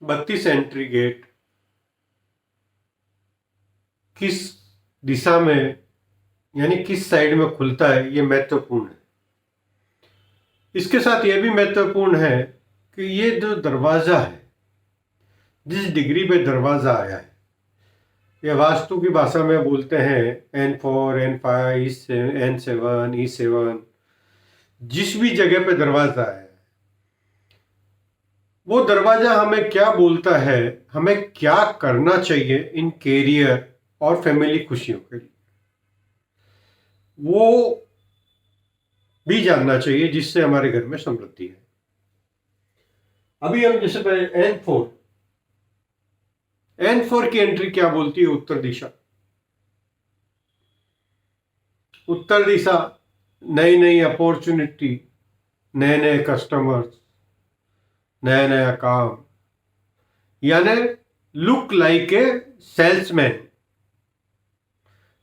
32 entry gate किस दिशा में यानी किस साइड में खुलता है, ये महत्वपूर्ण है। इसके साथ ये भी महत्वपूर्ण है कि ये जो दरवाजा है, जिस डिग्री पे दरवाजा आया है, ये वास्तु की भाषा में बोलते हैं N4, N5, N7, E7, जिस भी जगह पे दरवाजा है, वो दरवाजा हमें क्या बोलता है, हमें क्या करना चाहिए इन कैरियर और फैमिली खुशियों के लिए, वो भी जानना चाहिए, जिससे हमारे घर में समृद्धि है। अभी हम जैसे N4 की एंट्री क्या बोलती है? उत्तर दिशा। उत्तर दिशा नई नई अपॉर्चुनिटी, नए नए कस्टमर्स, नया नया काम, यानी look like a salesman,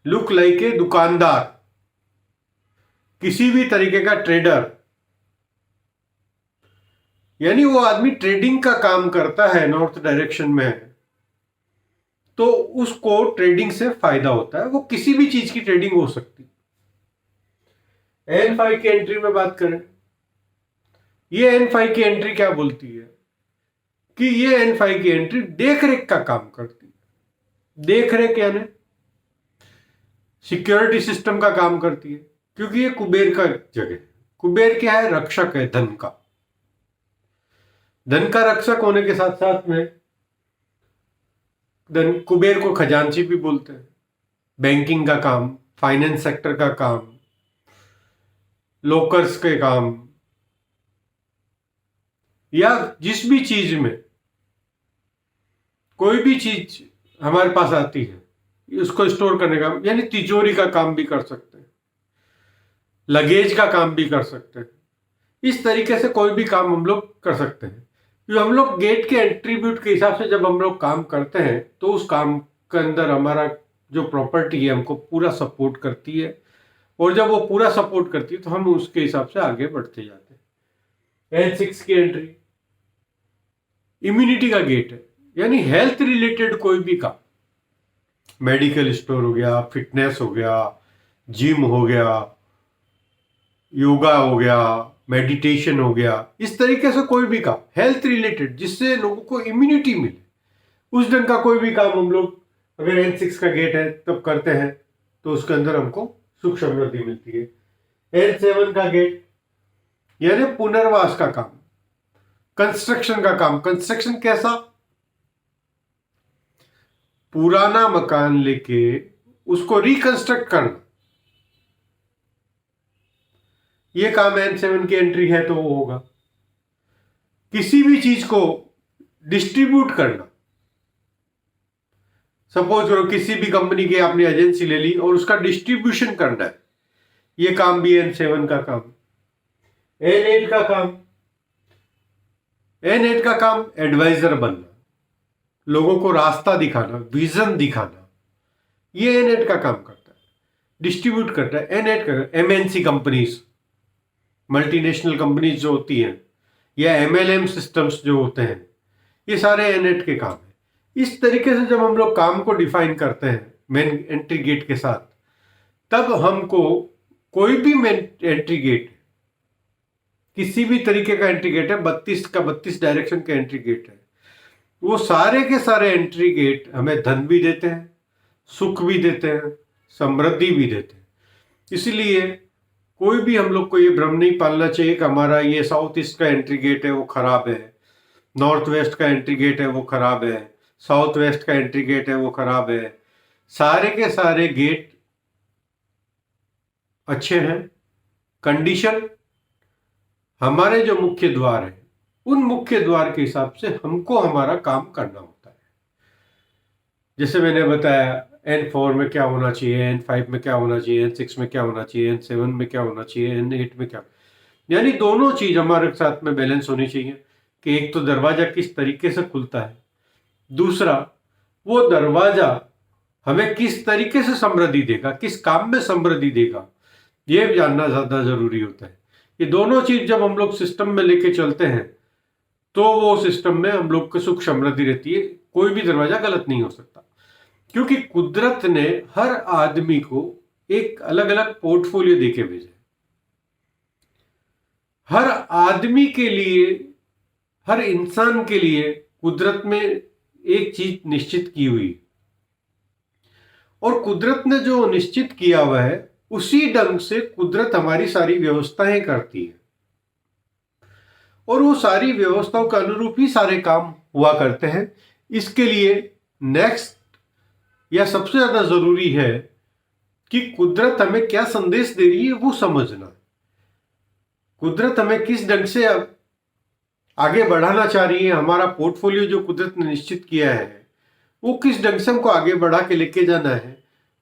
look like a दुकानदार, किसी भी तरीके का ट्रेडर, यानी वो आदमी ट्रेडिंग का काम करता है नॉर्थ डायरेक्शन में, तो उसको ट्रेडिंग से फायदा होता है। वो किसी भी चीज की ट्रेडिंग हो सकती है। N5 की एंट्री में बात करें, ये N5 की एंट्री क्या बोलती है कि ये N5 की एंट्री देख रेख का काम करती है। देख रेख यानी सिक्योरिटी सिस्टम का काम करती है, क्योंकि ये कुबेर का जगह है। कुबेर क्या है? रक्षक है, धन का। धन का रक्षक होने के साथ साथ में धन, कुबेर को खजांची भी बोलते हैं। बैंकिंग का काम, फाइनेंस सेक्टर का काम, लोकर्स के काम, या जिस भी चीज में कोई भी चीज हमारे पास आती है, उसको स्टोर करने का, यानी तिजोरी का काम भी कर सकते हैं, लगेज का काम भी कर सकते हैं। इस तरीके से कोई भी काम हम लोग कर सकते हैं। जो हम लोग गेट के एट्रीब्यूट के हिसाब से जब हम लोग काम करते हैं, तो उस काम के अंदर हमारा जो प्रॉपर्टी है हमको पूरा सपोर्ट करती है, और जब वो पूरा सपोर्ट करती है तो हम उसके हिसाब से आगे बढ़ते जाते हैं। N6 की एंट्री इम्यूनिटी का गेट है, यानी हेल्थ रिलेटेड कोई भी काम, मेडिकल स्टोर हो गया, फिटनेस हो गया, जिम हो गया, योगा हो गया, मेडिटेशन हो गया, इस तरीके से कोई भी काम हेल्थ रिलेटेड, जिससे लोगों को इम्यूनिटी मिले, उस ढंग का कोई भी काम हम लोग अगर N6 का गेट है तब करते हैं, तो उसके अंदर हमको सुख समृद्धि मिलती है। N7 का गेट यानी पुनर्वास का काम, कंस्ट्रक्शन का काम। कंस्ट्रक्शन कैसा? पुराना मकान लेके उसको रिकंस्ट्रक्ट करना, ये काम N7 की एंट्री है तो वो होगा। किसी भी चीज को डिस्ट्रीब्यूट करना, सपोज करो किसी भी कंपनी की आपने एजेंसी ले ली और उसका डिस्ट्रीब्यूशन करना है, ये काम भी N7 का काम। N8 का काम, N8 का काम एडवाइजर बनना, लोगों को रास्ता दिखाना, विजन दिखाना, ये N8 का काम करता है, डिस्ट्रीब्यूट करता है। N8 का MNC कंपनीज, मल्टीनेशनल कंपनीज जो होती हैं, या MLM सिस्टम्स जो होते हैं, ये सारे N8 के काम है। इस तरीके से जब हम लोग काम को डिफाइन करते हैं मेन एंट्री गेट के साथ, तब हमको कोई भी मेन एंट्री गेट, किसी भी तरीके का एंट्री गेट है, 32 का 32 डायरेक्शन का एंट्री गेट है, वो सारे के सारे एंट्री गेट हमें धन भी देते हैं, सुख भी देते हैं, समृद्धि भी देते हैं। इसलिए कोई भी हम लोग को ये भ्रम नहीं पालना चाहिए कि हमारा ये साउथ ईस्ट का एंट्री गेट है वो खराब है, नॉर्थ वेस्ट का एंट्री गेट है वो खराब है, साउथ वेस्ट का एंट्री गेट है वो खराब है। सारे के सारे गेट अच्छे हैं। कंडीशन, हमारे जो मुख्य द्वार है, उन मुख्य द्वार के हिसाब से हमको हमारा काम करना होता है। जैसे मैंने बताया N4 में क्या होना चाहिए, N5 में क्या होना चाहिए, N6 में क्या होना चाहिए, N7 में क्या होना चाहिए, N8 में क्या, यानी दोनों चीज हमारे साथ में बैलेंस होनी चाहिए कि एक तो दरवाजा किस तरीके से खुलता है, दूसरा वो दरवाजा हमें किस तरीके से समृद्धि देगा, किस काम में समृद्धि देगा, ये जानना ज्यादा जरूरी होता है। ये दोनों चीज जब हम लोग सिस्टम में लेके चलते हैं, तो वो सिस्टम में हम लोग को सुख समृद्धि रहती है। कोई भी दरवाजा गलत नहीं हो सकता, क्योंकि कुदरत ने हर आदमी को एक अलग अलग पोर्टफोलियो देके भेजा। हर आदमी के लिए, हर इंसान के लिए कुदरत में एक चीज निश्चित की हुई, और कुदरत ने जो निश्चित किया हुआ है उसी ढंग से कुदरत हमारी सारी व्यवस्थाएं करती है, और वो सारी व्यवस्थाओं के अनुरूप ही सारे काम हुआ करते हैं। इसके लिए नेक्स्ट या सबसे ज्यादा जरूरी है कि कुदरत हमें क्या संदेश दे रही है वो समझना। कुदरत हमें किस ढंग से आगे बढ़ाना चाह रही है, हमारा पोर्टफोलियो जो कुदरत ने निश्चित किया है वो किस ढंग से हमको आगे बढ़ा के लेके जाना है,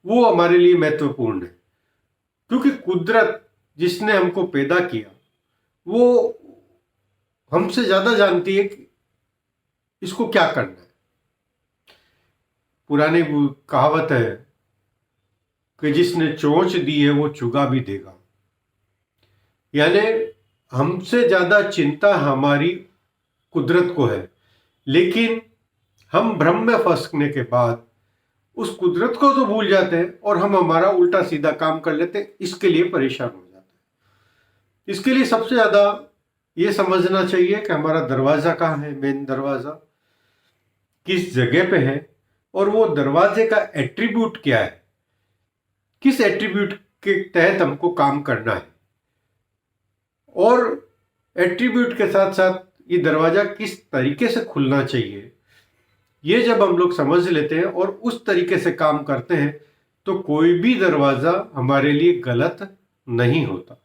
वो हमारे लिए महत्वपूर्ण है। क्योंकि कुदरत जिसने हमको पैदा किया वो हमसे ज्यादा जानती है कि इसको क्या करना है। पुरानी कहावत है कि जिसने चोंच दी है वो चुगा भी देगा। यानी हमसे ज्यादा चिंता हमारी कुदरत को है, लेकिन हम भ्रम में फंसने के बाद उस कुदरत को तो भूल जाते हैं और हम हमारा उल्टा सीधा काम कर लेते हैं, इसके लिए परेशान हो जाते हैं। इसके लिए सबसे ज्यादा ये समझना चाहिए कि हमारा दरवाजा कहाँ है, मेन दरवाजा किस जगह पे है, और वो दरवाजे का एट्रीब्यूट क्या है, किस एट्रीब्यूट के तहत हमको काम करना है, और एट्रीब्यूट के साथ साथ ये दरवाजा किस तरीके से खुलना चाहिए। ये जब हम लोग समझ लेते हैं और उस तरीके से काम करते हैं तो कोई भी दरवाजा हमारे लिए गलत नहीं होता।